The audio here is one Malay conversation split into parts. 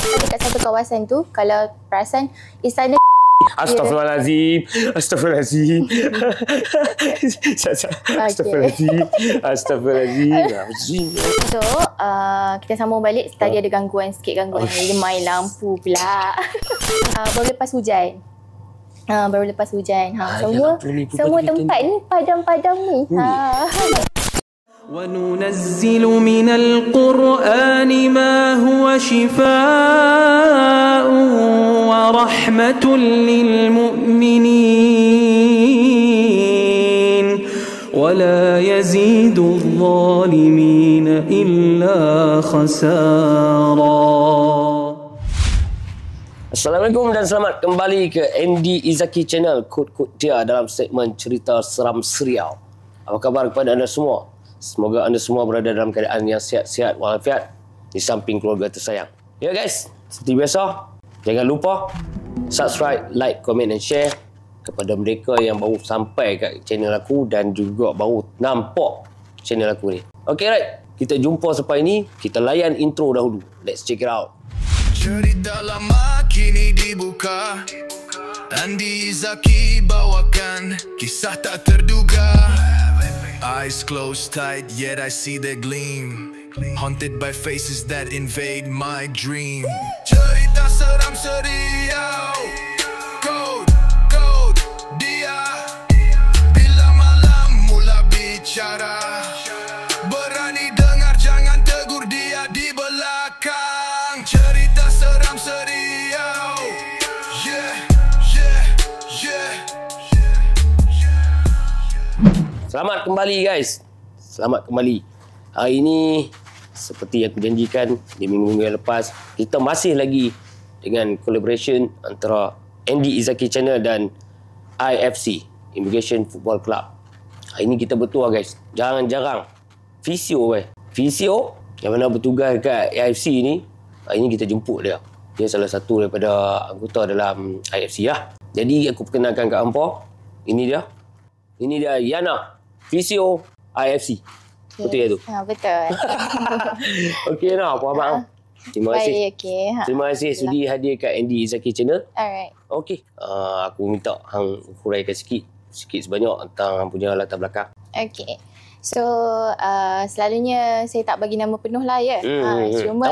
Dekat satu kawasan tu, kalau perasan, istana Astaghfirullahalazim. Astaghfirullahalazim. Astaghfirullahalazim. Astaghfirullahalazim. So, kita sambung balik. Tadi ada gangguan sikit, gangguan main lampu pula. Baru lepas hujan. Semua tempat ni padam-padam ni. وننزل من القرآن ما هو شفاء ورحمة للمؤمنين ولا يزيد الظالمين إلا خسارا. Assalamualaikum dan selamat kembali ke Andy Izaki Channel, kod-kod dia dalam segmen cerita seram serial. Apa khabar kepada anda semua? Semoga anda semua berada dalam keadaan yang sihat-sihat walafiat di samping keluarga tersayang. Ya guys, seperti biasa, jangan lupa subscribe, like, komen dan share kepada mereka yang baru sampai kat channel aku dan juga baru nampak channel aku ni. Okay, right, kita jumpa sampai ni. Kita layan intro dahulu. Let's check it out. Cerita lama kini dibuka, Andy Izaki bawakan kisah tak terduga. Eyes closed tight, yet I see the gleam. Haunted by faces that invade my dream. Cerita seram seriau, Code dia. Bila malam mula bicara, berani dengar jangan tegur dia di belakang. Cerita seram seriau, yeah. Selamat kembali guys. Selamat kembali. Hari ini seperti yang aku janjikan di minggu-minggu yang lepas, kita masih lagi dengan collaboration antara Andy Izaki Channel dan IFC, Immigration Football Club. Hari ini kita bertuah guys. Jarang-jarang Fisio yang mana bertugas dekat IFC ni, hari ini kita jemput dia. Dia salah satu daripada anggota dalam IFC lah. Jadi aku perkenalkan kat hampa. Ini dia Yana, Fisio IFC. Betul tu? Betul. Okey nah, apa abang? Terima kasih. Okay. Terima kasih sudi hadir kat Andy Izaki Channel. Alright. Okey. Aku minta hang huraikan sikit sebanyak tentang hang punya latar belakang. Okay. So, selalunya saya tak bagi nama penuh lah ya. Cuma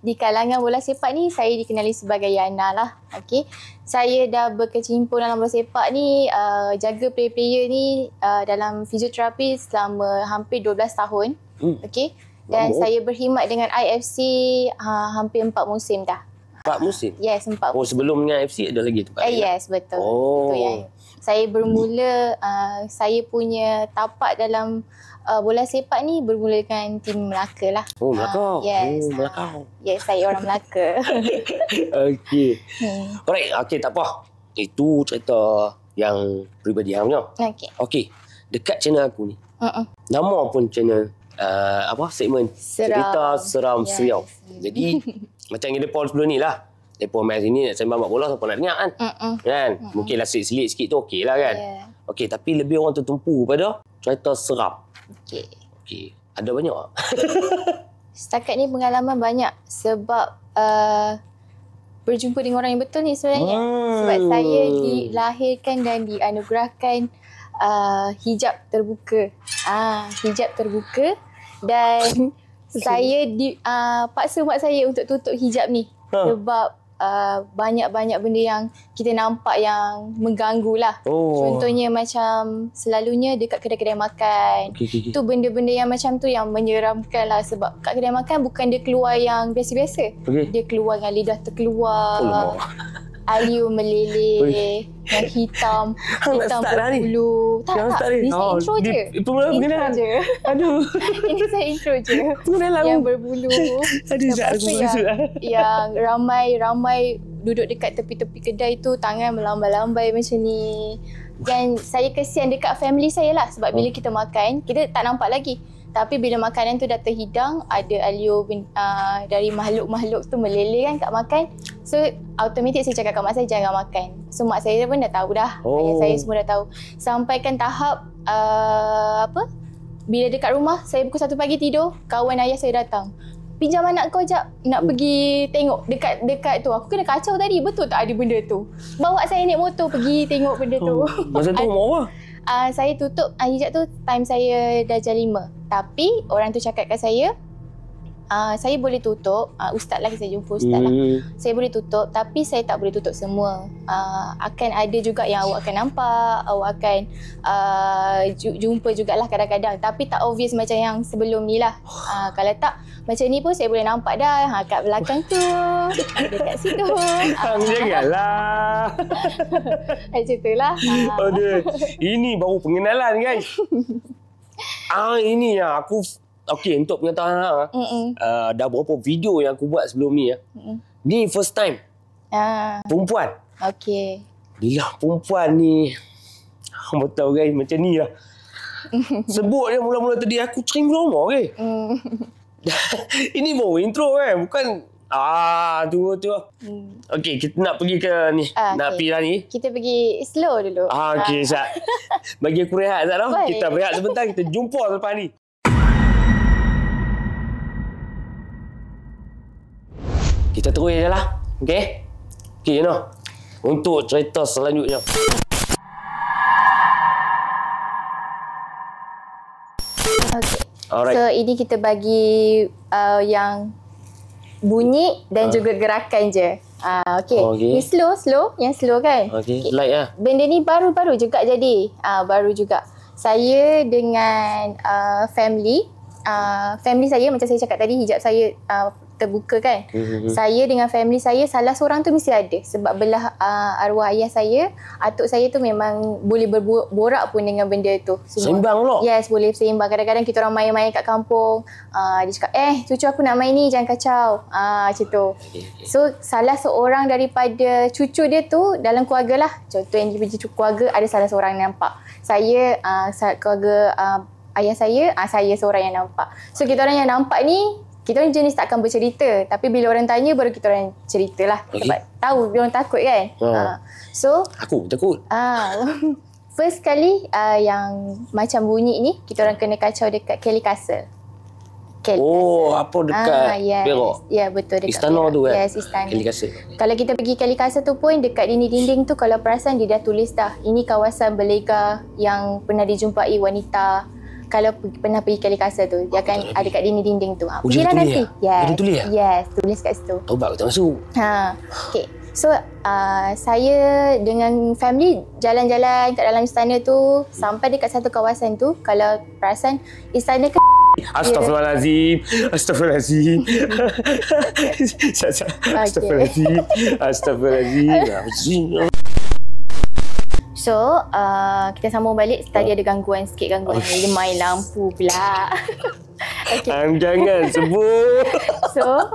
di kalangan bola sepak ni, saya dikenali sebagai Yana lah. Okay. Saya dah berkecimpung dalam bola sepak ni, jaga player-player ni dalam fizioterapi selama hampir 12 tahun. Okay. Dan saya berkhidmat dengan IFC hampir 4 musim dah. 4 musim? Yes, 4 musim. Oh, sebelum dengan IFC ada lagi tempat? Yes, betul. Oh. Betul, ya. Saya bermula, saya punya tapak dalam bola sepak ni bermula dengan tim Melaka lah. Oh, Melaka. Yes. Oh, Melaka. Yes, saya orang Melaka. Okey. Alright, okey, tak apa. Itu cerita yang peribadi hang punya. Okey. Dekat channel aku ni. Nama pun channel segmen cerita seram serial. Jadi macam yang depa sebelum ni lah. Depa main sini nak sembang mak bola siapa nak dengar kan? Kan? Mungkinlah selit sikit tu okey lah kan? Yeah. Okey, tapi lebih orang tertumpu pada cerita seram. Okey. Ada banyak tak? Setakat ni pengalaman banyak sebab berjumpa dengan orang yang betul ni sebenarnya. Sebab saya dilahirkan dan dianugerahkan hijab terbuka. Hijab terbuka dan saya paksa mak saya untuk tutup hijab ni. Sebab banyak-banyak benda yang kita nampak yang mengganggu lah. Contohnya macam selalunya dekat kedai-kedai makan. Tu benda-benda yang macam tu yang menyeramkan lah. Sebab kat kedai makan bukan dia keluar yang biasa-biasa. Dia keluar dengan lidah terkeluar. Aliu meleleh, yang hitam berbulu. Tak. Ni saya intro je. Intro je. Aduh. Ini saya intro je. Yang berbulu. Yang ramai duduk dekat tepi-tepi kedai tu, tangan melambai-lambai macam ni. Dan saya kesian dekat family saya lah. Sebab bila kita makan, kita tak nampak lagi. Tapi bila makanan tu dah terhidang, ada alio dari makhluk-makhluk tu meleleh kan kat makan. So automatik saya cakap kat mak saya jangan makan. So mak saya pun dah tahu dah. Ayah saya semua dah tahu. Sampaikan tahap bila dekat rumah saya pukul 1 pagi tidur, kawan ayah saya datang. pinjam anak kau jap, nak pergi tengok dekat tu. Aku kena kacau tadi, betul tak ada benda tu? Bawa saya naik motor pergi tengok benda tu. Masa tu umur apa? Saya tutup hijab tu time saya darjah 5. Tapi orang tu cakap kat saya boleh tutup, ustaz lah, saya jumpa ustaz lah. Saya boleh tutup tapi saya tak boleh tutup semua. Akan ada juga yang awak akan nampak, awak akan jumpa jugalah kadang-kadang. Tapi tak obvious macam yang sebelum ni lah. Kalau tak, macam ni pun saya boleh nampak dah. Kat belakang tu, dekat situ. Janganlah. Macam tu lah. Aduh, ini baru pengenalan guys. Ini yang aku okey untuk pengetahuan dah berapa video yang aku buat sebelum ni ya. Ni first time. Perempuan. Okey. Bila perempuan ni hang tahu guys macam ni lah. Sebut je mula-mula tadi aku cering lama ke. Ini baru intro kan, bukan tu. Okey, kita nak pergi ke ni. Nak pergi lah ni. Kita pergi slow dulu. Okey, Zat. Bagi aku rehat Zat tau. Kita berehat sebentar, kita jumpa selepas ni. Kita terus je lah. Okey? Okey, no. Untuk cerita selanjutnya. Okey. Alright. So, ini kita bagi yang bunyi dan juga gerakan je. Okey. Ni slow. Yang slow kan? Okey. Like lah. Benda ni baru-baru juga jadi. Baru juga. Saya dengan family saya, macam saya cakap tadi, hijab saya terbuka kan. Saya dengan family saya, salah seorang tu mesti ada. Sebab belah arwah ayah saya, atuk saya tu memang boleh berborak pun dengan benda tu semua. Seimbang lah. Yes, boleh seimbang. Kadang-kadang kita orang main-main kat kampung, dia cakap, cucu aku nak main ni, jangan kacau. Macam tu. So, salah seorang daripada cucu dia tu dalam keluarga lah. Contoh yang dia keluarga, ada salah seorang yang nampak. Saya, keluarga ayah saya seorang yang nampak. So, kita orang yang nampak ni, kita orang jenis takkan bercerita. Tapi bila orang tanya, baru kita orang ceritalah. Sebab tahu, dia orang takut kan. So, aku takut. First kali yang macam bunyi ni, kita orang kena kacau dekat Kelly Castle. Apa dekat Perak? Ya, betul, dekat Istana Perak. tu kan? Yes, istana. Kelly Castle. Kalau kita pergi Kelly Castle tu pun, dekat dinding-dinding tu, kalau perasan dia dah tulis dah, ini kawasan berlega yang pernah dijumpai wanita. Kalau pernah pergi Kelly Castle tu, dia akan ada kat dinding-dinding tu. Pergilah nanti. Dia tulis ya? Yes, tulis kat situ. Tobat aku tak masuk. Okay. So, saya dengan family jalan-jalan kat dalam istana tu, sampai dekat satu kawasan tu. Kalau perasan, istana kan... Astaghfirullahalazim. Astaghfirullahalazim. Astaghfirullahalazim. So, kita sambung balik. Tadi ada gangguan sikit, gangguan main lampu pula. Okay. Jangan sebut. So,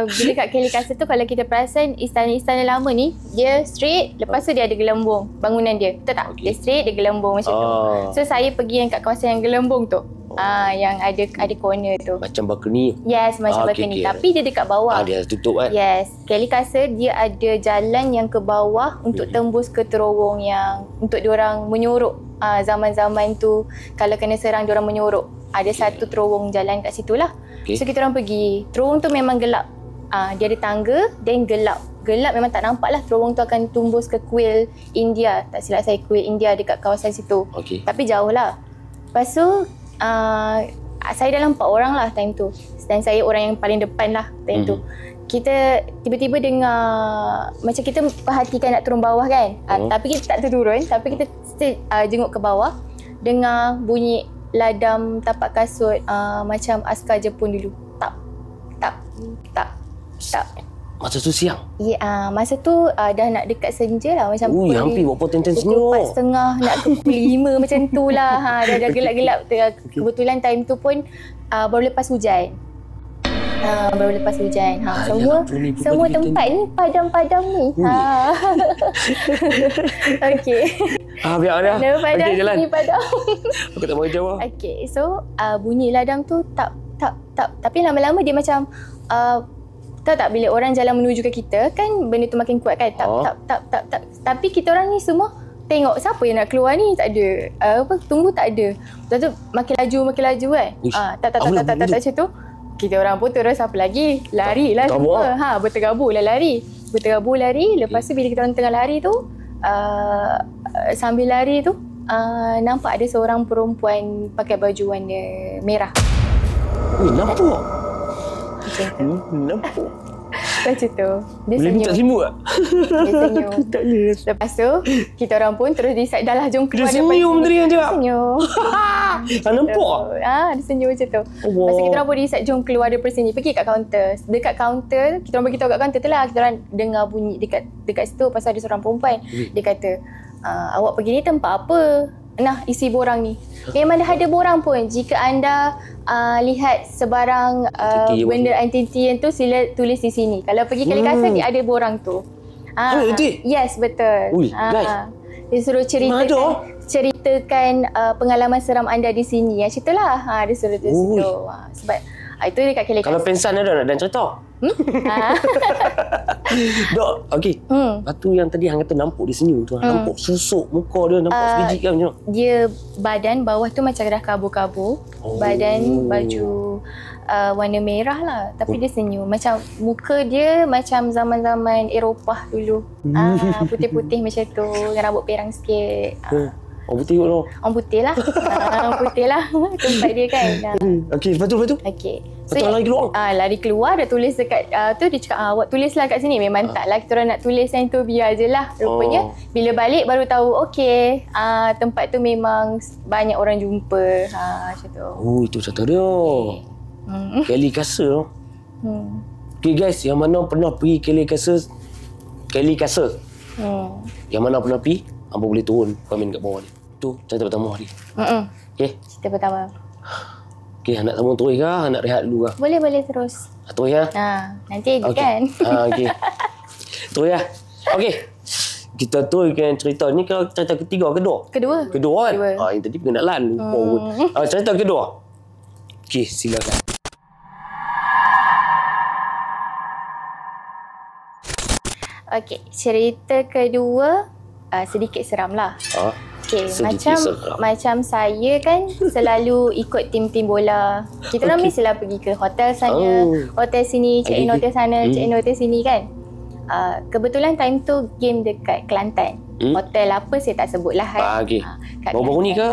bila kat Kelly Castle tu, kalau kita perasan istana-istana lama ni, dia straight, lepas tu dia ada gelembung bangunan dia. Betul tak? Dia straight, dia gelembung macam tu. So, saya pergi yang kat kawasan yang gelembung tu. Yang ada corner tu. Macam balcony. Yes, macam balcony. Tapi dia dekat bawah. Dia tutup kan? Yes. Kelly Castle dia ada jalan yang ke bawah untuk tembus ke terowong yang untuk diorang menyorok. Zaman-zaman tu kalau kena serang diorang menyorok. Ada satu terowong jalan kat situ lah. So kita orang pergi. Terowong tu memang gelap. Dia ada tangga dan gelap. Gelap memang tak nampak lah. Terowong tu akan tumbus ke kuil India. Tak silap saya, kuil India dekat kawasan situ. Tapi jauh lah. Lepas tu saya dalam 4 orang lah time tu. Dan saya orang yang paling depan lah time tu. Kita tiba-tiba dengar, macam kita perhatikan nak turun bawah kan. Tapi kita tak turun. Tapi kita still jenguk ke bawah. Dengar bunyi ladam tapak kasut macam askar Jepun dulu. Tak. Masa tu siang? Ya, masa tu dah nak dekat senja lah. Macam hampir buat ten senyum. Pukul 4.30 nak ke pukul 5 macam tu lah. Dah gelap-gelap. Kebetulan time tu pun baru lepas hujan. Semua tempat ni padam-padam ni. Okey. Biar ada. Padam ni padam. Aku tak mau jawab. Okey. So, bunyi ladang tu tak. Tapi lama-lama dia macam tahu tak bila orang jalan menuju ke kita kan benda tu makin kuat kan. Tak. Tapi kita orang ni semua tengok siapa yang nak keluar ni, tak ada. Tunggu tak ada. Lepas tu makin laju kan. Tak macam tu. kita orang pun terus apa lagi? Lari lah semua. Bertergabur lah lari. Lepas tu bila kita orang tengah lari tu, sambil lari tu, nampak ada seorang perempuan pakai baju warna merah. Nampak? Macam tu. Nampak. Macam tu. Dia Boleh minta senyum. simbuk tak? Dia senyum. Tak boleh. Lepas tu, kita orang pun terus decide, dah lah jom keluar Dia senyum tadi yang cakap. Senyum. Nampak? Dia senyum macam tu. Lepas tu kita orang pun decide jom keluar daripada sini. Pergi kat kaunter. Dekat kaunter, kita orang beritahu kat kaunter tu lah. Kita orang dengar bunyi dekat situ pasal ada seorang perempuan. Dia kata, awak pergi ni tempat apa? Nah, isi borang ni. Memang dah ada borang pun. Jika anda lihat sebarang benda anti-anti tu, sila tulis di sini. Kalau pergi Kali Kasar, dia ada borang tu. Yes, betul. Dia suruh ceritakan pengalaman seram anda di sini. Ceritalah. Dia suruh tulis situ. Sebab itu dekat Kali Kasar. Kalau pensan ada nak dan cerita? Dok, okey. Lepas tu yang tadi hang kata nampak dia senyum tu. Nampak susuk muka dia, nampak sebiji kan macam. Dia badan bawah tu macam dah kabur-kabur. Badan baju warna merah lah. Tapi dia senyum. Macam muka dia macam zaman-zaman Eropah dulu. Putih-putih macam tu. Dengan rambut perang sikit. Orang putih kot tu. Orang putih lah. Orang putih lah. Tempat dia kan. Okey, lepas tu? Okey. Betul lari keluar? Lari keluar, dah tulis dekat tu. Dia cakap, awak tulislah kat sini. Memang tak lah. Kita orang nak tulis yang tu, biar je lah. Rupanya, bila balik baru tahu, okey, tempat tu memang banyak orang jumpa. Macam tu. Itu cerita dia. Kali Kasar. Okey guys, yang mana pernah pergi Kali Kasar? Yang mana pernah pergi? Hampa boleh turun komen kat bawah ni. Tu cerita pertama hari. Okey. Cerita pertama. Okey, nak sambung terus ke? Nak rehat dulu ke? Boleh terus. Terus ya? Nanti edit kan? Okey. Terus ya? Okey. Kita teruskan cerita ni ke cerita ketiga ke kedua? Kedua kan? Yang tadi pengenalan. Cerita kedua. Okey, silakan. Okey, cerita kedua sedikit seram lah. Okay, macam saya kan selalu ikut tim-tim bola. Kita orang mestilah pergi ke hotel sana, hotel sini, check in hotel sana, check in hotel sini kan. Kebetulan time tu game dekat Kelantan. Hotel apa saya tak sebut lah kan. Baru-baru ni ke?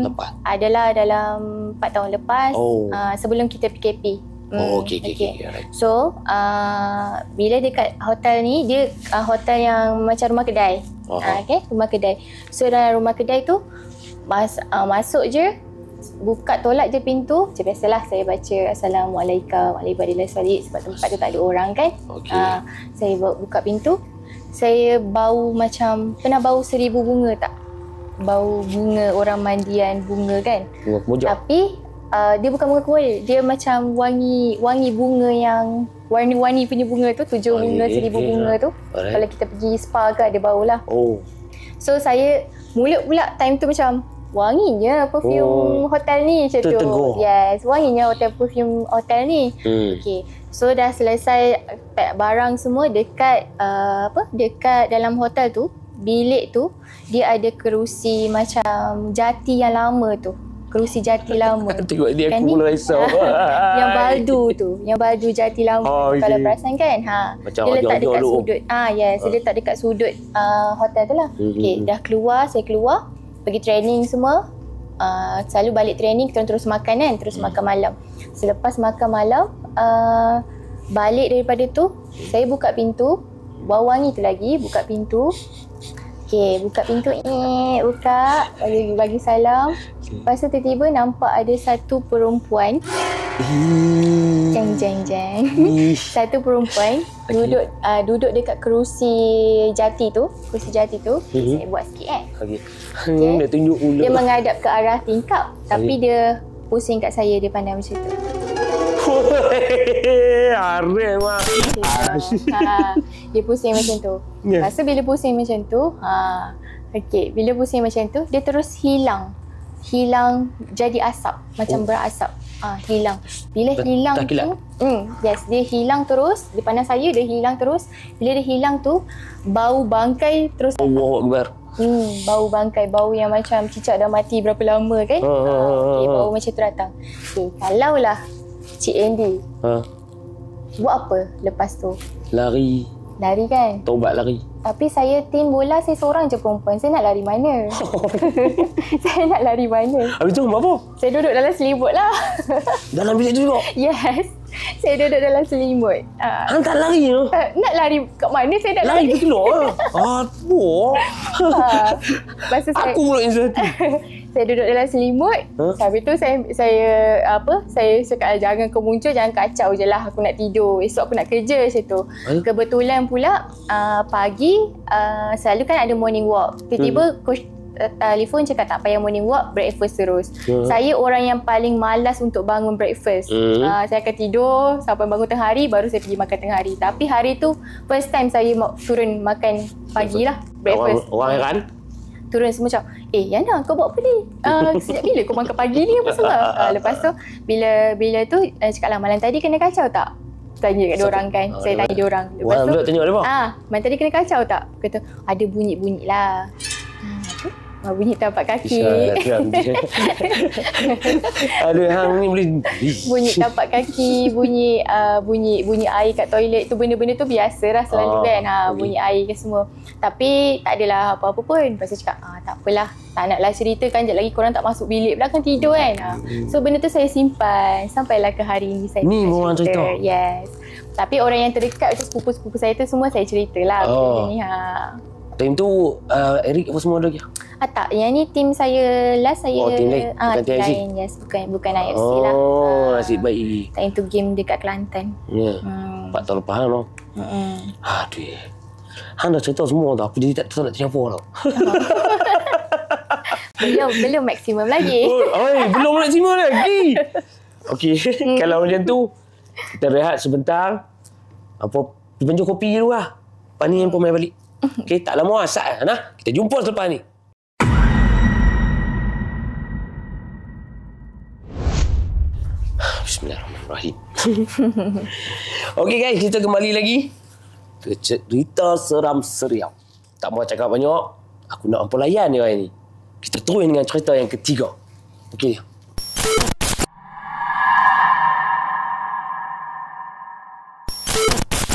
Lepas? Adalah dalam 4 tahun lepas, sebelum kita PKP. Okey. So, bila dekat hotel ni, dia hotel yang macam rumah kedai. Rumah kedai. So, dalam rumah kedai tu, masuk je, buka tolak je pintu. Macam biasalah saya baca Assalamualaikum warahmatullahi wabarakatuh sebab tempat tu tak ada orang kan. Saya buka pintu, saya bau macam, pernah bau 1000 bunga tak? Bau bunga orang mandian bunga kan. Tapi dia bukan bunga kuil, dia macam wangi bunga yang warna-warni punya bunga tu, 7 bunga, 1000 bunga tu. Kalau kita pergi spa ke ada bau lah. So saya mulut pula time tu macam wanginya perfume hotel ni macam tu. Yes, wanginya perfume hotel ni. Okay. So dah selesai pack barang semua dekat dekat dalam hotel tu, bilik tu dia ada kerusi macam jati yang lama tu. Kerusi jati lama. Tengok dia aku mula risau. Yang baldu jati lama. Kalau perasan kan? Macam dia letak dekat sudut. Yes, dia letak dekat sudut hotel tu lah. Okay, dah keluar, saya keluar, pergi training semua. Selalu balik training kita terus makan kan, terus makan malam. Selepas makan malam, balik daripada tu, saya buka pintu, bau wangi tu lagi, buka pintu. Okay, buka pintu, buka, bagi salam. Lepas tu tiba-tiba nampak ada satu perempuan. Jeng. Satu perempuan duduk dekat kerusi jati tu. Saya buat sikit kan. Dia tunjuk ular. Dia menghadap ke arah tingkap. Tapi dia pusing kat saya, dia pandang macam tu. Arem lah. Dia pusing macam tu. Lepas tu bila pusing macam tu, bila pusing macam tu, dia terus hilang jadi asap, macam berasap. Hilang. Bila hilang tu, yes, dia hilang terus. Dia pandang saya, dia hilang terus. Bila dia hilang tu, bau bangkai terus. Allahu Akbar. Bau bangkai, bau yang macam cicak dah mati berapa lama kan. Bau macam tu datang. Kalaulah Cik Andy. Buat apa lepas tu? Lari kan? Taubat lari. Tapi saya tim bola, saya seorang je perempuan. Saya nak lari mana? Saya nak lari mana? Habis tu buat apa? Saya duduk dalam selimut lah. Dalam bilik tu juga? Yes. Saya duduk dalam selimut. Hang tak lari tu? Nak lari kat mana? Saya nak Lari lari. pergi keluar lah. Aduh. Lepas tu saya... Aku pula yang satu. Saya duduk dalam selimut. Habis tu saya cakap jangan kau muncul, jangan kacau je lah. Aku nak tidur. Esok aku nak kerja macam tu. Kebetulan pula pagi selalu kan ada morning walk. Tiba-tiba coach telefon cakap tak payah morning walk, breakfast terus. Saya orang yang paling malas untuk bangun breakfast. Saya akan tidur sampai bangun tengah hari, baru saya pergi makan tengah hari. Tapi hari tu first time saya turun makan pagi lah, breakfast. Orang heran? Turun semua macam, Yana kau buat apa ni? Sejak bila kau makan pagi ni apa semua? Lepas tu bila tu cakap lah, malam tadi kena kacau tak? Tanya kat diorang kan. Saya tanya diorang. Lepas tu tanya dia apa? malam tadi kena kacau tak? Kata ada bunyi-bunyi lah. Bunyi tapak kaki. Aduh, hang ni boleh bunyi tapak kaki, bunyi air kat toilet tu, benda-benda tu biasalah selalu kan. Bunyi air ke semua. Tapi tak adalah apa-apa pun. Lepas tu cakap, tak apalah. Tak naklah cerita kan, sekejap lagi korang tak masuk bilik pula kan, tidur kan. So benda tu saya simpan sampailah ke hari ni saya orang cerita. Yes. Tapi orang yang terdekat macam sepupu-sepupu saya tu semua saya ceritalah benda ni. Time tu Eric apa semua ada lagi? Tak, yang ni tim saya last saya. Tim lain? Bukan tim TIFC? lain, yes. Bukan IFC lah. Nasib baik. Time tu game dekat Kelantan. Ya. 4 tahun lepas lah. Aduh. Hang dah cerita semua tau. Aku jadi tak tahu nak tanya apa tau. Belum maksimum lagi. Belum maksimum lagi. Okey. Kalau macam tu, kita rehat sebentar. Penjual kopi dulu lah. Lepas ni handphone main balik. Okey, tak lama asal nah. Kita jumpa selepas ni. Bismillahirrahmanirrahim. Okey guys, kita kembali lagi ke cerita seram seriau. Tak mau cakap banyak, aku nak hampa layan ni hari ni. Kita terus dengan cerita yang ketiga. Okey.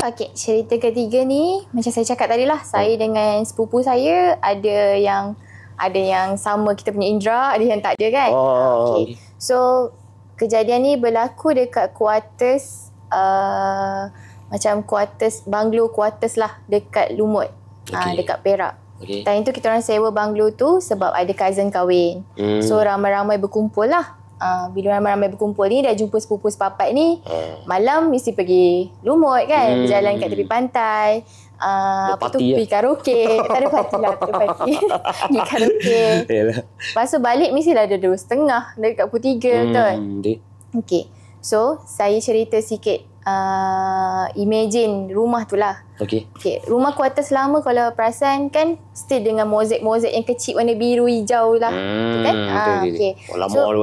Okey, cerita ketiga ni macam saya cakap tadi lah, saya dengan sepupu saya ada yang sama kita punya indera, ada yang tak ada kan. Okey. So kejadian ni berlaku dekat quarters macam quarters, banglo quarters lah dekat Lumut. Dekat Perak. Time tu kita orang sewa banglo tu sebab ada cousin kahwin. So ramai-ramai berkumpul lah. Bila ramai-ramai berkumpul ni, dah jumpa sepupu sepapat ni, malam mesti pergi Lumut kan, berjalan kat tepi pantai. Pergi karaoke. Tak ada parti lah, tak ada parti. Pergi karaoke. Lepas tu balik mestilah ada 2:30 dekat pukul 3, betul? Okay. So saya cerita sikit imagine rumah tu lah. Okay. Rumah kuartus lama kalau perasan kan still dengan mozaik-mozaik yang kecil warna biru hijau lah. Kan? Okay. So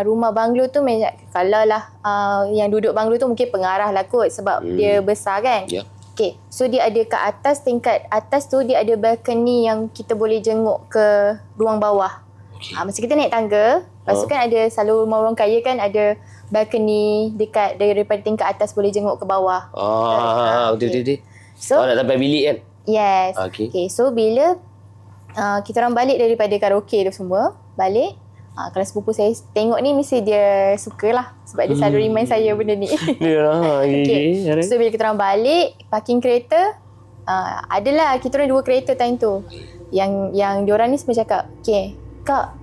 rumah banglo tu kalau lah yang duduk banglo tu mungkin pengarah lah kot sebab dia besar kan. Okay. So dia ada kat atas, tingkat atas tu dia ada balcony yang kita boleh jenguk ke ruang bawah. Masa kita naik tangga, lepas tu kan ada selalu rumah orang kaya kan ada balcony dekat daripada tingkat atas boleh jenguk ke bawah. Betul-betul. So nak sampai bilik kan? Yes. Okay. So bila kita orang balik daripada karaoke tu semua, balik, kalau sepupu saya tengok ni mesti dia sukalah sebab dia selalu remind saya benda ni. Okay. So bila kita orang balik, parking kereta, adalah kita orang 2 kereta time tu. Yang diorang ni semua cakap, okay, Kak,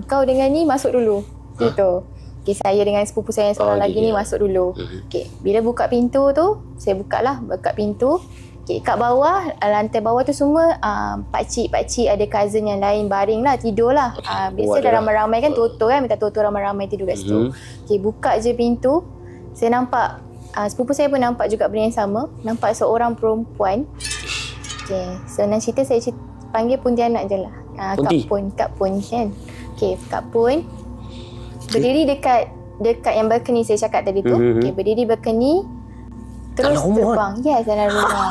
kau dengan ni masuk dulu. Gitu. Okay, saya dengan sepupu saya yang seorang lagi ni masuk dulu. Okay, bila buka pintu tu, saya buka pintu. Okay, kat bawah, lantai bawah tu semua pakcik-pakcik ada cousin yang lain baring lah, tidur lah. Biasa dah ramai-ramai kan, toto kan, minta toto ramai-ramai tidur kat situ. Okay, buka je pintu, saya nampak, sepupu saya pun nampak juga benda yang sama, nampak seorang perempuan. Okay, so nak cerita saya panggil Pontianak je lah. Kak Pun kan. Okay, Kak Pun berdiri dekat yang balcony saya cakap tadi tu. Okay, berdiri balcony, terus terbang. Yes, dalam rumah.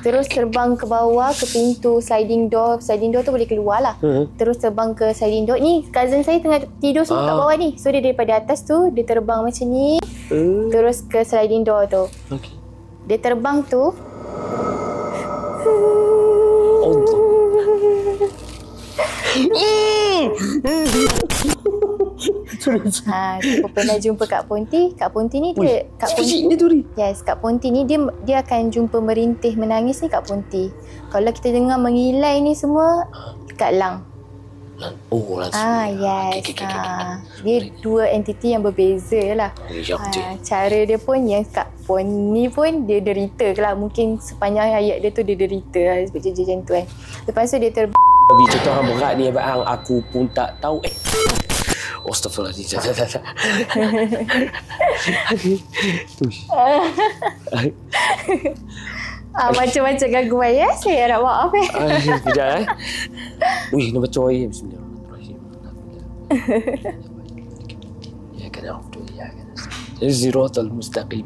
Terus terbang ke bawah ke pintu sliding door. Sliding door tu boleh keluar lah. Terus terbang ke sliding door. Ni cousin saya tengah tidur semua kat bawah ni. So dia daripada atas tu dia terbang macam ni. Terus ke sliding door tu. Okey. Dia terbang tu. Allah. Aku pernah jumpa Kak Ponti. Kak Ponti ni dia Kak Ponti. Dia tu ni. Yes, Kak Ponti ni dia akan jumpa merintih menangis ni Kak Ponti. Kalau kita dengar mengilai ni semua Kak Lang. Oh, langsung. Yes. Okey. Dia dua entiti yang berbeza lah. Ya, betul. Cara dia pun yang Kak Pon ni pun dia derita lah. Mungkin sepanjang hayat dia tu dia derita lah. Seperti macam tu kan. Lepas tu dia Bagi contoh hang berat ni abang hang, aku pun tak tahu. Astaghfirullahaladzim. macam-macam gangguan ya. Saya nak maaf Sekejap Wih, nak baca ayat. Bismillahirrahmanirrahim. Ya kan afdu ya kan. Siratal mustaqim.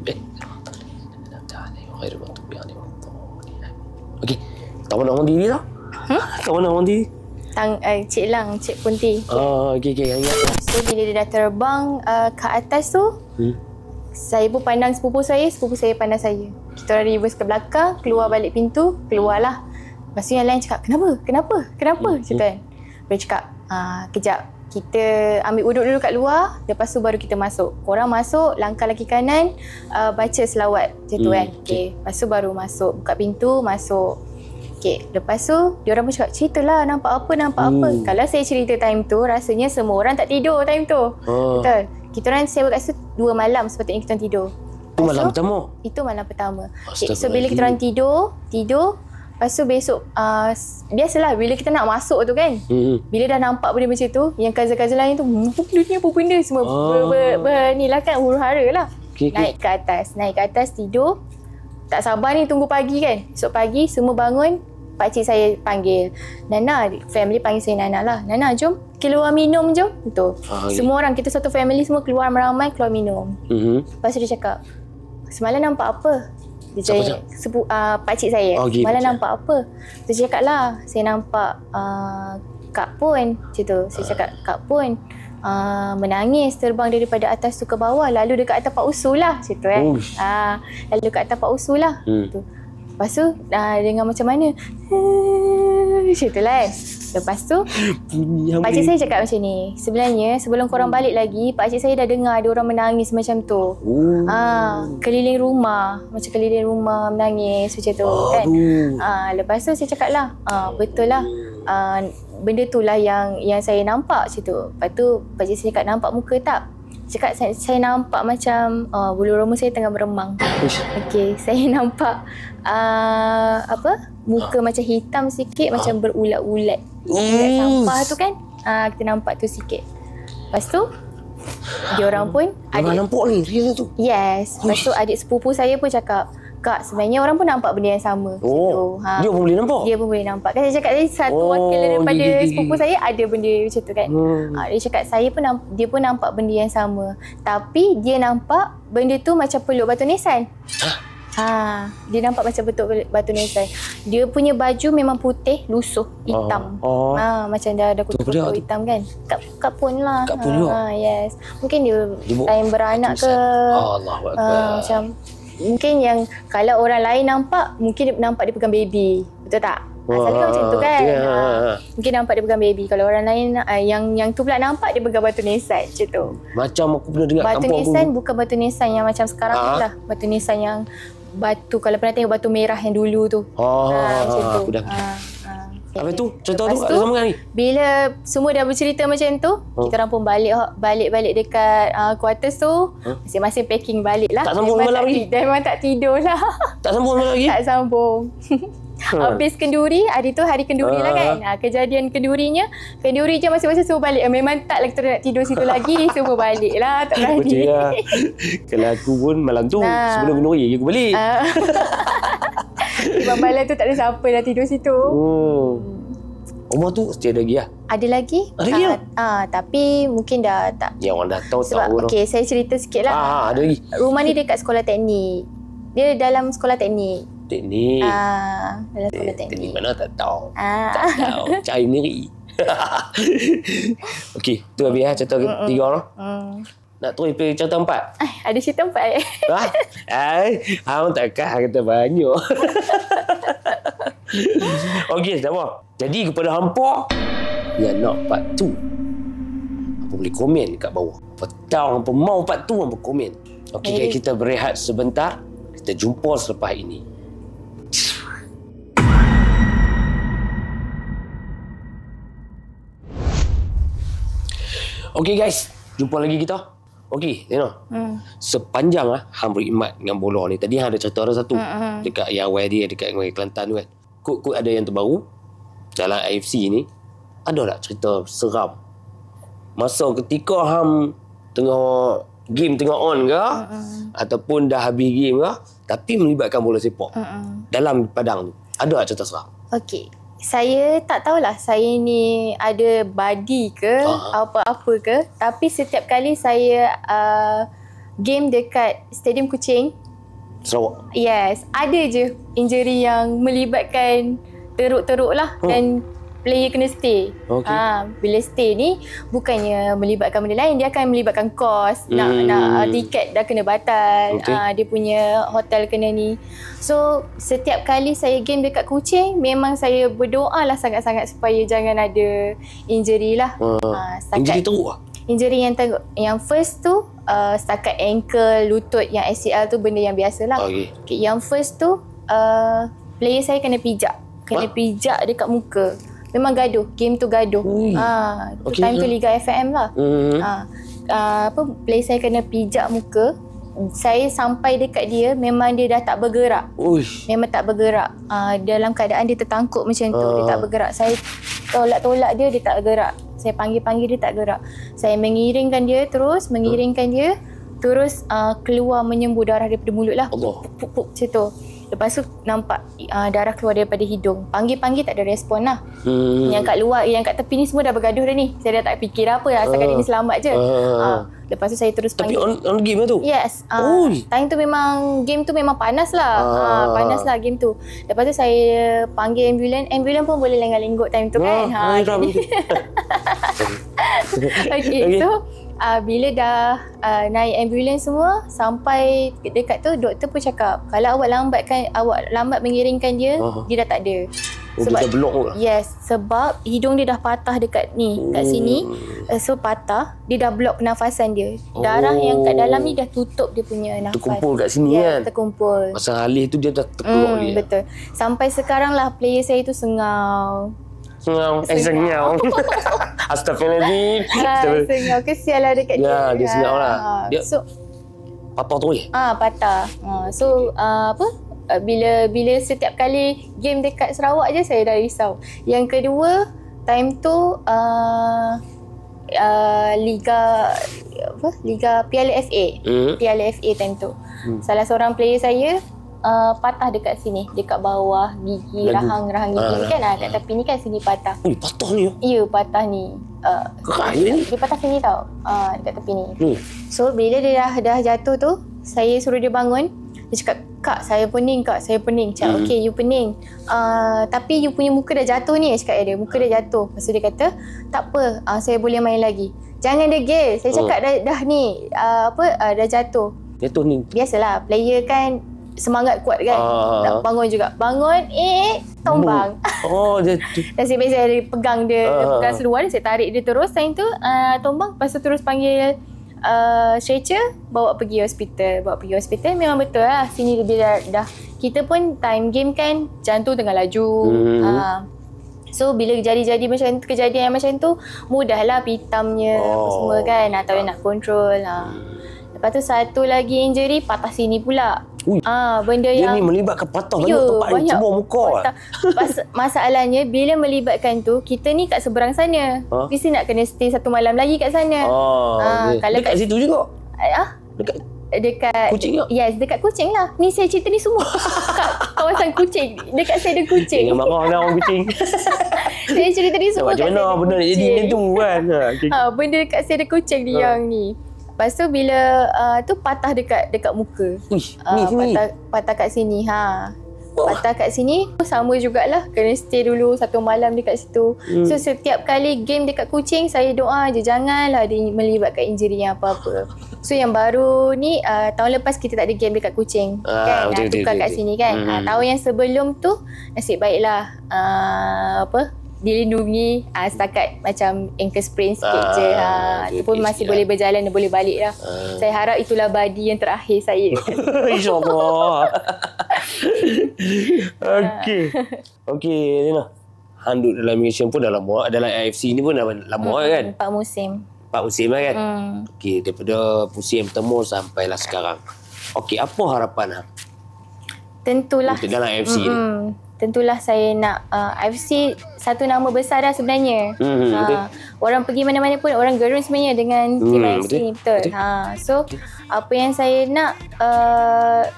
Okey. Tahu nama diri tak? Tahu nama diri? Cik Lang, Cik Ponti. Okey. Ingat. So bila dia dah terbang ke atas tu, saya pun pandang sepupu saya pandang saya. Kita orang reverse ke belakang, keluar balik pintu, keluarlah. Lepas tu yang lain cakap, kenapa? Macam tu kan. Dia cakap, kejap, kita ambil wuduk dulu kat luar, lepas tu baru kita masuk. Korang masuk, langkah laki kanan, baca selawat macam tu kan. Okay. Lepas tu baru masuk, buka pintu, masuk. Okay. Lepas tu, diorang pun cakap, ceritalah nampak apa. Kalau saya cerita time tu, rasanya semua orang tak tidur time tu. Betul. Kita orang sewa kat situ 2 malam sepatutnya kita orang tidur. Itu malam pertama? Itu malam pertama. Okay, so bila kita orang tidur, lepas tu besok, biasalah bila kita nak masuk tu kan, bila dah nampak benda macam tu, yang cousin-cousin lain tu, apa benda semua, ni lah kan, huru-hara lah. Naik ke atas tidur, tak sabar ni tunggu pagi kan. Esok pagi semua bangun, pakcik saya panggil, Nana, family panggil saya Nana lah. Nana, jom keluar minum jom. Betul. Semua orang, kita satu family semua keluar ramai keluar minum. Lepas tu dia cakap, semalam nampak apa? Dia cakap, pakcik saya. Semalam nampak apa? Dia cakap lah, saya nampak Kak Pon. Macam tu. Saya cakap, Kak Pon menangis terbang daripada atas tu ke bawah. Lalu dekat atas Pak Usul lah. Macam tu kan. Lalu dekat atas Pak Usul lah. Lepas tu dengan macam mana? Macam tu lah kan. Lepas tu pakcik saya cakap macam ni, sebenarnya sebelum korang balik lagi, pakcik saya dah dengar ada orang menangis macam tu. Keliling rumah, macam keliling rumah menangis macam tu kan. Lepas tu saya cakap lah, betul lah, benda tu lah yang saya nampak macam tu. Lepas tu pakcik saya cakap, nampak muka tak? Cakap, saya nampak macam bulu roma saya tengah beremang. Okey, saya nampak muka macam hitam sikit, macam berulat-ulat. Sampah tu kan, kita nampak tu sikit. Lepas tu diorang pun nampak ni real tu. Yes. Lepas tu adik sepupu saya pun cakap, Kak, sebenarnya orang pun nampak benda yang sama. Dia pun boleh nampak? Dia pun boleh nampak. Kan saya cakap tadi, satu wakil daripada sepupu saya ada benda macam tu kan. Dia cakap, dia pun nampak benda yang sama. Tapi dia nampak benda tu macam peluk batu nisan. Dia nampak macam betul batu nisan. Dia punya baju memang putih, lusuh, hitam. Macam dah kutu-kutu hitam kan. Kak Pon lah. Kak Pon juga? Yes. Mungkin dia time beranak ke. Allahuakbar. Macam mungkin yang kalau orang lain nampak, mungkin dia nampak dia pegang baby. Betul tak? Selalu kan macam tu kan. Mungkin nampak dia pegang baby. Kalau orang lain yang tu pula nampak dia pegang batu nisan macam tu. Macam aku pernah dengar batu nisan aku. Bukan batu nisan yang macam sekarang ni lah. Batu nisan yang batu, kalau pernah tengok batu merah yang dulu tu. Macam tu. Aku dah. Habis tu, contoh tu ada sambungan lagi. Bila semua dah bercerita macam tu, kita orang pun balik dekat quarters tu. Masing-masing packing balik lah. Tak sambung malam lagi? Memang tak tidur lah. Tak sambung malam lagi? Tak sambung. Habis kenduri, hari tu hari kenduri lah kan. Kejadian kenduri je masing-masing semua balik. Memang tak lah kita nak tidur situ lagi. Semua balik lah, tak berani. Kalau aku pun malam tu, sebelum kenduri aku balik. Sebab malam tu tak ada siapa dah tidur situ. Rumah tu mesti ada lagi lah? Ada lagi. Ada lagi lah? Tapi mungkin dah tak. Ya, orang dah tahu. Sebab okey, saya cerita sikit lah. Ada lagi. Rumah ni dekat sekolah teknik. Dia dalam sekolah teknik. Dalam sekolah teknik. Teknik mana tak tahu. Tak tahu. Cari sendiri. Okey, tu habis lah contoh 3 orang. Nak terus pergi cerita 4? Ada cerita 4 Hang takkan kata banyak. Okey, tak apa. Jadi kepada hampa yang nak part 2, hampa boleh komen kat bawah. Apa tahu hampa mau part 2, hampa komen. Okey, kita berehat sebentar. Kita jumpa selepas ini. Okey guys, jumpa lagi kita. Okey, tengok. Sepanjang hang berkhidmat dengan bola ni. Tadi hang ada cerita ada satu. Dekat yang awal dia dekat Kelantan tu kan. Kut ada yang terbaru. Jalan AFC ni. Ada tak cerita seram? Masa ketika hang tengah game tengah on ke? Ataupun dah habis game ke? Tapi melibatkan bola sepak. Dalam padang tu. Ada tak cerita seram? Okey. Saya tak tahulah saya ni ada body ke apa-apa ke, tapi setiap kali saya game dekat Stadium Kuching, Sarawak. yes, ada je injury yang melibatkan teruk-teruk lah dan player kena stay. Bila stay ni bukannya melibatkan benda lain, dia akan melibatkan kos, nak tiket dah kena batal, dia punya hotel kena ni. So setiap kali saya game dekat Kuching, memang saya berdoa lah sangat-sangat supaya jangan ada injury lah. Injury teruk lah? Injury yang teruk, yang first tu setakat ankle, lutut, yang ACL tu benda yang biasa lah. Okay, yang first tu player saya kena pijak. Pijak dekat muka. Memang gaduh, game tu gaduh. Time tu Liga FM lah. Player saya kena pijak muka. Saya sampai dekat dia, memang dia dah tak bergerak. Memang tak bergerak. Dalam keadaan dia tertangkuk macam tu, dia tak bergerak. Saya tolak-tolak dia tak bergerak. Saya panggil-panggil dia tak bergerak. Saya mengiringkan dia terus, terus keluar menyembur darah daripada mulut lah. Puk macam tu. Lepas tu nampak darah keluar daripada hidung. Panggil-panggil tak ada respon lah. Yang kat luar, yang kat tepi ni semua dah bergaduh dah ni. Saya dah tak fikir apa, asalkan dia ni selamat je. Lepas tu saya terus panggil. Tapi on game lah tu? Yes. Time tu memang, game tu memang panas lah. Panas lah game tu. Lepas tu saya panggil ambulans. Ambulans pun boleh lenggak-lenggok time tu kan. Okay, so bila dah naik ambulans semua, sampai dekat tu, doktor pun cakap, kalau awak lambat mengiringkan dia, dia dah tak ada. Sebab dia dah blok. Yes, sebab hidung dia dah patah dekat ni, kat sini. So patah, dia dah blok pernafasan dia. Darah yang kat dalam ni dah tutup dia punya nafas. Terkumpul kat sini kan? Terkumpul. Masa alih tu dia dah terkeluar dia. Betul. Sampai sekarang lah player saya tu sengau. Sengau. Astaghfirullahaladzim. Sengau. Kesian lah dekat dia. Ya, dia sengau lah. Dia so, patah tu je? Patah. So, bila setiap kali game dekat Sarawak je, saya dah risau. Yang kedua, time tu Liga Piala FA. Piala FA time tu. Salah seorang player saya patah dekat sini, dekat bawah gigi, rahang gigi ni kan, kat tepi ni kan, sini patah. Patah ni? Ya, patah ni. Dia patah sini tau, dekat tepi ni. So bila dia dah jatuh tu, saya suruh dia bangun. Dia cakap, "Kak, saya pening kak, saya pening." Cakap, "Okay, you pening. Tapi you punya muka dah jatuh ni." Cakap dia, muka dah jatuh. Lepas tu dia kata, "Tak apa, saya boleh main lagi." Jangan degil. Saya cakap dah ni, dah jatuh. Jatuh ni? Biasalah, player kan semangat kuat kan. Nak bangun juga. Bangun, tombang. Jatuh. Dan saya pegang dia, pegang seluar dia, saya tarik dia terus. Time tu, tombang. Lepas tu terus panggil stretcher, bawa pergi hospital. Memang betul lah, sini dia dah kita pun time game kan, jantung tengah laju. So bila kejadian yang macam tu, mudahlah pitamnya semua kan, atau nak control. Lepas tu satu lagi injury, patah sini pula. Benda dia yang ni melibatkan patah banyak tempat ni, semua muka. Masalahnya bila melibatkan tu, kita ni kat seberang sana. Mesti nak kena stay satu malam lagi kat sana. Kalau dekat situ juga? Dekat Kuching ke? Yes, dekat Kuching lah. Ni saya cerita ni semua kat kawasan Kuching, dekat Stadium Kuching. Jangan marah lah orang Kuching. Saya cerita ni semua macam mana benda nak jadi macam tu kan. Benda dekat Stadium Kuching ni yang ni. Lepas tu bila tu patah dekat muka. Ni sini. Patah kat sini. Patah kat sini sama jugalah, kena stay dulu 1 malam dekat situ. So setiap kali game dekat kucing, saya doa je janganlah dia melibatkan injury yang apa-apa. So yang baru ni tahun lepas kita tak ada game dekat kucing kan, tukar kat sini kan. Tahun yang sebelum tu nasib baiklah dilindungi setakat macam ankle sprain sikit je. Itu pun masih boleh berjalan dan boleh balik lah. Saya harap itulah body yang terakhir saya. InsyaAllah. Okey Lina, handuk dalam Malaysia pun dah lama, dalam AFC ni pun dah lama kan? 4 musim. 4 musim lah kan? Okey, daripada musim pertama sampailah sekarang. Okey, apa harapan Tentulah untuk dalam AFC ni? Tentulah saya nak AFC satu nama besar dah sebenarnya. Orang pergi mana-mana pun orang gerun sebenarnya dengan tim AFC ni, betul. So apa yang saya nak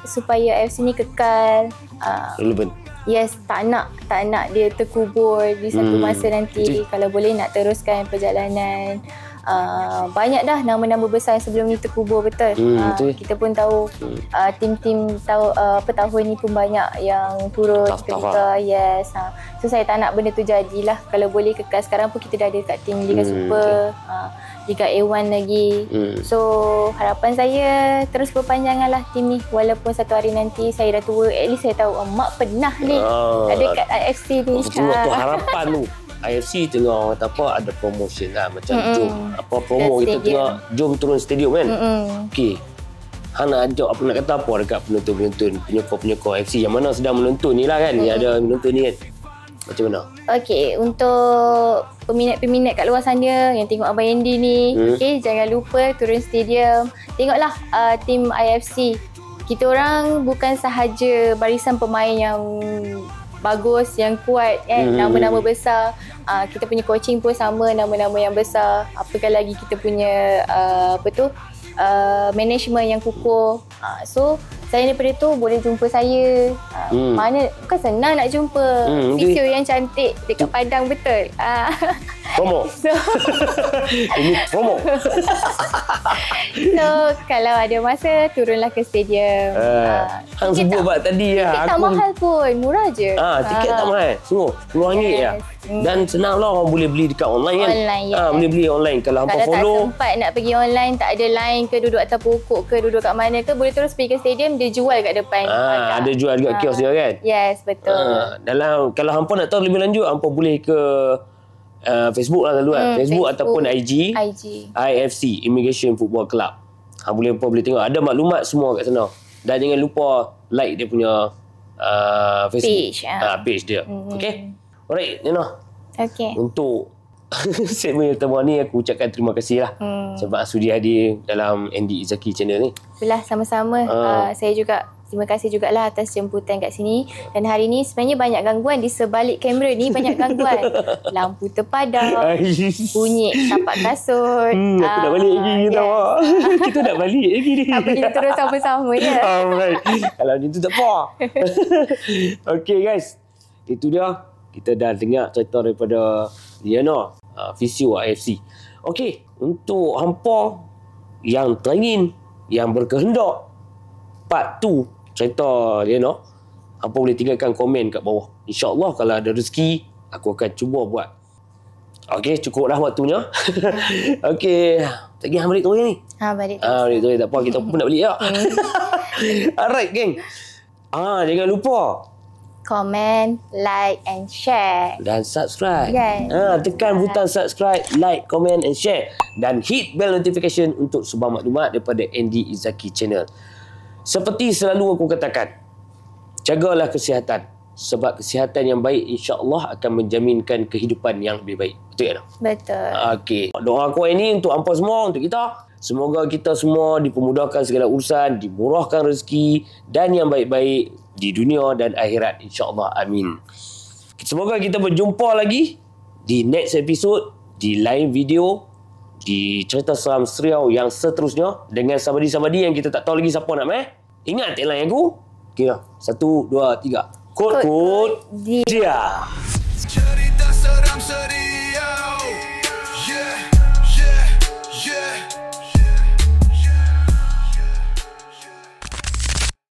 supaya AFC ni kekal relevan. Yes, tak nak dia terkubur di satu masa nanti. Kalau boleh nak teruskan perjalanan. Banyak dah nama-nama besar sebelum ni terkubur, betul. Kita pun tahu tim-tim tahun ni pun banyak yang turun kita. Yes. So saya tak nak benda tu jadilah. Kalau boleh kekal. Sekarang pun kita dah ada kat tim Liga Super, Liga A1 lagi. So harapan saya terus berpanjanganlah tim ni. Walaupun satu hari nanti saya dah tua, at least saya tahu mak pernah ni ada kat AFC ni. Itu harapan tu. AFC tengah ada promotion lah, macam jom promo kita tengah jom turun stadium kan. Okey, nak ajak nak kata apa dekat penonton-penonton, penyokong AFC yang mana sedang menonton ni lah kan, yang ada menonton ni kan, macam mana? Okey, untuk peminat-peminat kat luar sana yang tengok Abang Andy ni, okey, jangan lupa turun stadium, tengoklah tim AFC. Kita orang bukan sahaja barisan pemain yang bagus, yang kuat kan, nama-nama besar. Kita punya coaching pun sama, nama-nama yang besar. Apakah lagi kita punya management yang kukuh. So saya daripada tu boleh jumpa saya. Mana bukan senang nak jumpa fisio yang cantik dekat Padang, betul. Promo. Ini promo. So kalau ada masa turunlah ke stadium. Hang sebut buat tadi lah. Tiket tak mahal pun, murah je. Tiket tak mahal. Sungguh RM10 je. Dan senang lah, orang boleh beli dekat online kan. Online, boleh beli online. Kalau hampa follow, tak sempat nak pergi online, tak ada line ke, duduk atas pokok ke, duduk kat mana ke, boleh terus pergi ke stadium, dia jual kat depan. Ada jual dekat kios dia kan. Yes, betul. Kalau hampa nak tahu lebih lanjut, hampa boleh ke Facebook lah selalu kan. Facebook ataupun IG. IFC, Immigration Football Club. Boleh tengok. Ada maklumat semua kat sana. Dan jangan lupa like dia punya Facebook page dia. Okay. Alright, Nina. Okay. Untuk segmen pertama ni aku ucapkan terima kasih lah sebab sudi hadir dalam Andy Izzaki channel ni. Itulah, sama-sama. Saya juga terima kasih jugalah atas jemputan kat sini. Dan hari ni sebenarnya banyak gangguan di sebalik kamera ni, banyak gangguan. Lampu terpadam, bunyi tapak kasut. Aku nak balik lagi kita nak balik lagi ni. Apa kita terus sama-sama ya. Alright. Kalau macam tu tak apa. Okay guys, itu dia. Kita dah dengar cerita daripada Liana, Fisio AFC. Okey, untuk hampa yang teringin, yang berkehendak part 2 cerita Liana, hampa boleh tinggalkan komen kat bawah. InsyaAllah kalau ada rezeki, aku akan cuba buat. Okey, cukup dah waktunya. Okey, lagi hang balik tu ni. Balik tu. Balik tu tak apa, kita pun nak balik tak. Alright, geng. Jangan lupa comment, like and share. Dan subscribe. Yes. Tekan butang subscribe, like, comment and share. Dan hit bell notification untuk sebar maklumat daripada Andy Izzaki channel. Seperti selalu aku katakan, jagalah kesihatan. Sebab kesihatan yang baik insya-Allah akan menjaminkan kehidupan yang lebih baik. Betul tak? Betul. Okey. Doa aku ini untuk hampa semua, untuk kita. Semoga kita semua dipermudahkan segala urusan, dimurahkan rezeki dan yang baik-baik di dunia dan akhirat, insya-Allah. Amin. Semoga kita berjumpa lagi di next episode, di lain video, di cerita seram seriau yang seterusnya dengan somebody-somebody yang kita tak tahu lagi siapa nak main. Ingat tagline aku? Okey, 1 2 3. Kod dia. Cerita seram seriau.